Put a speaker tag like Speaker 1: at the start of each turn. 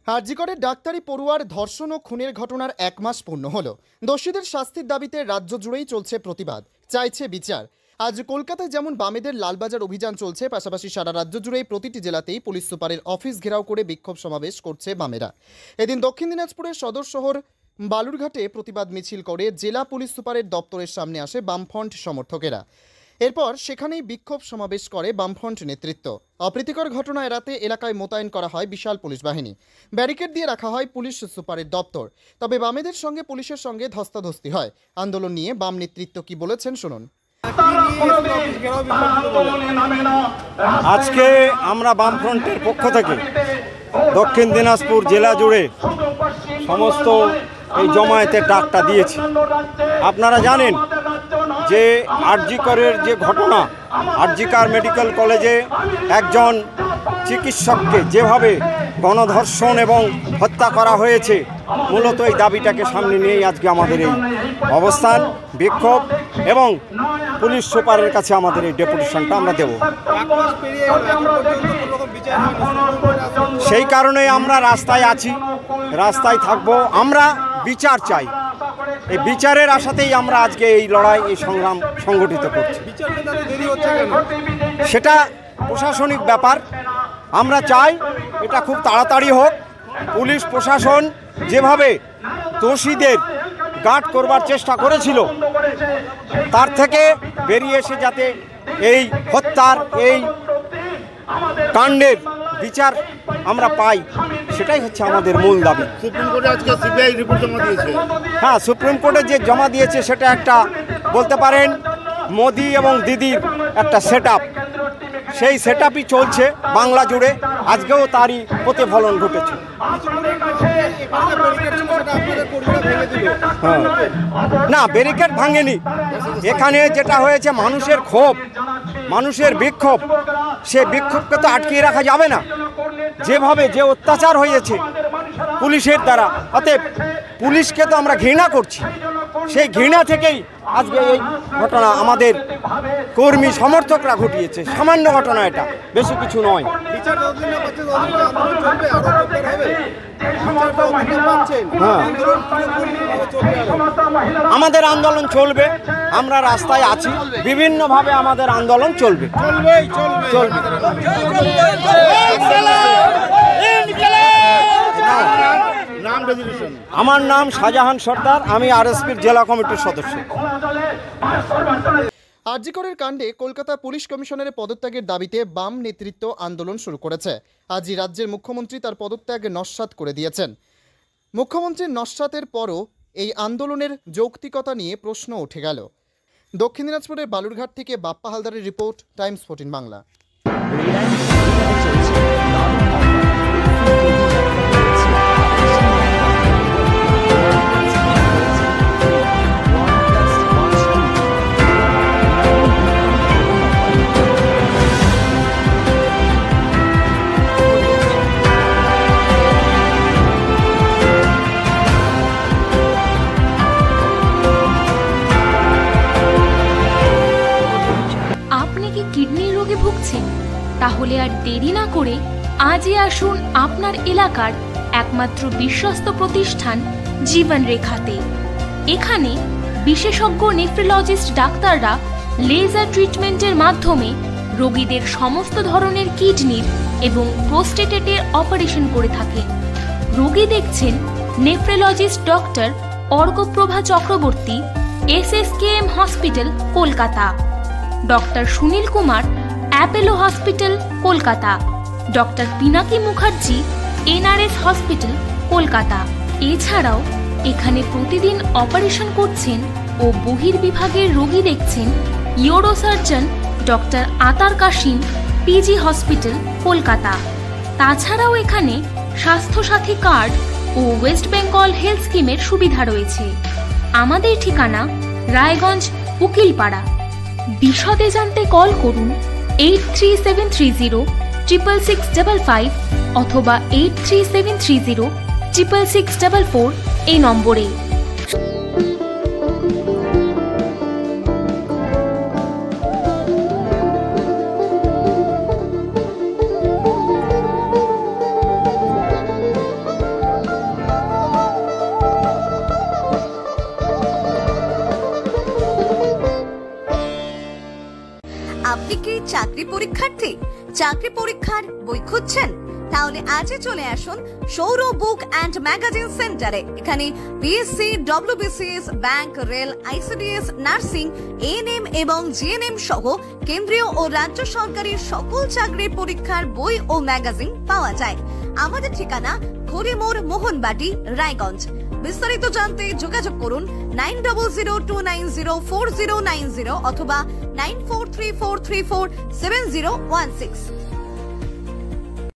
Speaker 1: আরজিকরের ডাক্তারি পড়ুয়ার ধর্ষণ ও খুনের ঘটনার 1 মাস পূর্ণ হলো। দোষীদের শাস্তির দাবিতে রাজ্য জুড়েই চলছে প্রতিবাদ, চাইছে বিচার। আজ কলকাতায় যেমন বামেদের লালবাজার অভিযান চলছে, পাশাপাশি সারা রাজ্য জুড়েই প্রতিটি জেলাতেই পুলিশ সুপারের অফিস ঘেরাও করে বিক্ষোভ সমাবেশ করছে বামেরা। এদিন দক্ষিণ দিনাজপুরের সদর শহর বালুরঘাটে প্রতিবাদ মিছিল করে জেলা পুলিশ সুপারের দপ্তরের সামনে আসে বামফ্রন্ট সমর্থকেরা। এরপর সেখানেই বিক্ষোভ সমাবেশ করে বামফ্রন্ট নেতৃত্ব। অপ্রীতিকর ঘটনা এড়াতে এলাকায় মোতায়েন করা হয় বিশাল পুলিশ বাহিনী, ব্যারিকেড দিয়ে রাখা হয় পুলিশ সুপারের দপ্তর। তবে বামেদের সঙ্গে পুলিশের সঙ্গে ধস্তাধস্তি হয়। আন্দোলন নিয়ে বাম নেতৃত্ব কি বলেছেন শুনুন।
Speaker 2: আজকে আমরা বামফ্রন্টের পক্ষ থেকে দক্ষিণ দিনাজপুর জেলা জুড়ে সমস্ত এই জমায়েতের ডাকটা দিয়েছি। আপনারা জানেন যে আরজিকরের যে ঘটনা, আরজিকর মেডিকেল কলেজে একজন চিকিৎসককে যেভাবে গণধর্ষণ এবং হত্যা করা হয়েছে, মূলত এই দাবিটাকে সামনে নিয়েই আজকে আমাদের এই অবস্থান, বিক্ষোভ এবং পুলিশ সুপারের কাছে আমাদের এই ডেপুটেশনটা আমরা দেব। সেই কারণে আমরা রাস্তায় আছি, রাস্তায় থাকব। আমরা বিচার চাই। এই বিচারের আশাতেই আমরা আজকে এই লড়াই, এই সংগ্রাম সংগঠিত করছি। সেটা প্রশাসনিক ব্যাপার। আমরা চাই এটা খুব তাড়াতাড়ি হোক। পুলিশ প্রশাসন যেভাবে দোষীদের গার্ড করবার চেষ্টা করেছিল, তার থেকে বেরিয়ে এসে যাতে এই হত্যার, এই কাণ্ডের বিচার আমরা পাই, সেটাই হচ্ছে আমাদের মূল দাবি।
Speaker 3: সুপ্রিম কোর্টে আজকে সিবিআই রিপোর্ট জমা দিয়েছে।
Speaker 2: হ্যাঁ, সুপ্রিম কোর্টে যে জমা দিয়েছে সেটা একটা বলতে পারেন মোদি এবং দিদির একটা সেট আপ। সেই সেট আপই চলছে বাংলা জুড়ে। আজকেও তারই প্রতিফলন ঘটেছে। না, ব্যারিকেড ভাঙেনি। এখানে যেটা হয়েছে মানুষের ক্ষোভ, মানুষের বিক্ষোভ। সে বিক্ষোভকে তো আটকিয়ে রাখা যাবে না। যেভাবে যে অত্যাচার হয়েছে পুলিশের দ্বারা, অতএব পুলিশকে তো আমরা ঘৃণা করছি। সেই ঘৃণা থেকেই আজকে এই ঘটনা আমাদের কর্মী সমর্থকরা ঘটিয়েছে। সামান্য ঘটনা, এটা বেশি কিছু নয়। আমাদের আন্দোলন চলবে, আমরা রাস্তায় আছি, বিভিন্নভাবে আমাদের আন্দোলন চলবে। আমার নাম শাহজাহান সর্দার, আমি আরএসপির জেলা কমিটির সদস্য।
Speaker 1: আরজিকরের কাণ্ডে কলকাতা পুলিশ কমিশনারের পদত্যাগের দাবিতে বাম নেতৃত্ব আন্দোলন শুরু করেছে। আজই রাজ্যের মুখ্যমন্ত্রী তার পদত্যাগ নস্যাৎ করে দিয়েছেন। মুখ্যমন্ত্রীর নস্যাতের পরও এই আন্দোলনের যৌক্তিকতা নিয়ে প্রশ্ন উঠে গেল। দক্ষিণ দিনাজপুরের বালুরঘাট থেকে বাপ্পা হালদারের রিপোর্ট, টাইমস 14 বাংলা।
Speaker 4: কিডনি রোগে ভুগছেন? তাহলে আর দেরি না করে আজই আসুন আপনার এলাকার একমাত্র বিশ্বস্ত প্রতিষ্ঠান জীবন রেখাতে। এখানে বিশেষজ্ঞ নেফ্রোলজিস্ট ডাক্তাররা লেজার ট্রিটমেন্টের মাধ্যমে রোগীদের সমস্ত ধরনের কিডনির এবং প্রোস্টেটেটের অপারেশন করে থাকেন। রোগী দেখছেন nephrologist doctor Arkaprabha Chakraborty, SSKM hospital, Kolkata. Doctor Sunil Kumar, Apollo hospital, Kolkata. Doctor Pinaki Mukherjee, NRS hospital, Kolkata. এছাড়াও এখানে প্রতিদিন অপারেশন করছেন ও বহির্বিভাগের রোগী দেখছেন ইউরোসার্জন ডক্টর আতার কাশিম, PG হসপিটাল, কলকাতা। তাছাড়াও এখানে স্বাস্থ্যসাথী কার্ড ও ওয়েস্ট বেঙ্গল হেলথ স্কিমের সুবিধা রয়েছে। আমাদের ঠিকানা রায়গঞ্জ, উকিলপাড়া। বিশদে জানতে কল করুন 8373066655 অথবা 8373066644 এই নম্বরে।
Speaker 5: চাকরি পরীক্ষার্থী, চাকরি পরীক্ষার বই খুঁজছেন? তাহলে আজই চলে আসুন সৌর বুক অ্যান্ড ম্যাগাজিন সেন্টারে। এখানে BSc, WBCS, bank, rail, ICDS, nursing, ANM এবং জিএনএম সহ কেন্দ্রীয় ও রাজ্য সরকারের সকল চাকরির পরীক্ষার বই ও ম্যাগাজিন পাওয়া যায়। আমাদের ঠিকানা খড়িমোড়, মোহনবাটি, রায়গঞ্জ। বিস্তারিত জানতে যোগাযোগ করুন 9002904090 অথবা 9434347016।